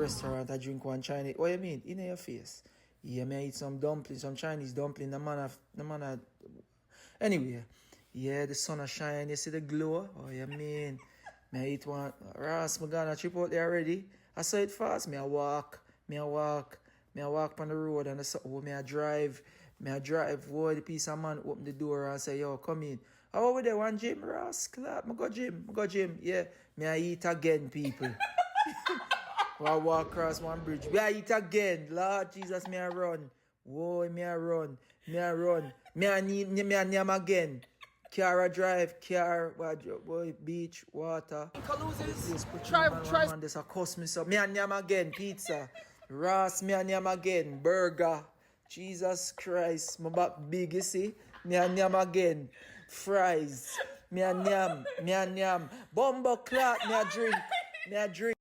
restaurant, I drink one Chinese. What you mean? In your face. Yeah, me I eat some dumpling, some Chinese dumpling. The man. Anyway, yeah, the sun a shine. You see the glow? Oh, you mean? Me I eat one. Ross, me gonna trip out there already. I saw it fast. Me I walk. On the road and I saw, oh, me I drive. Boy, the piece of man open the door and say, yo, come in. How over there, one gym, Ross? Clap. Me go gym. Yeah, me I eat again, people. I walk across one bridge. Me I eat again. Lord Jesus, me I run. Whoa, me I run. Me I name again. Car drive, boy, beach, water. Loses. Man, this a cost me so. Me I name again, pizza. Ross, me I name again, burger. Jesus Christ, my back big, you see? Me I name again, fries. Me I name. Bumbo clock, me I drink.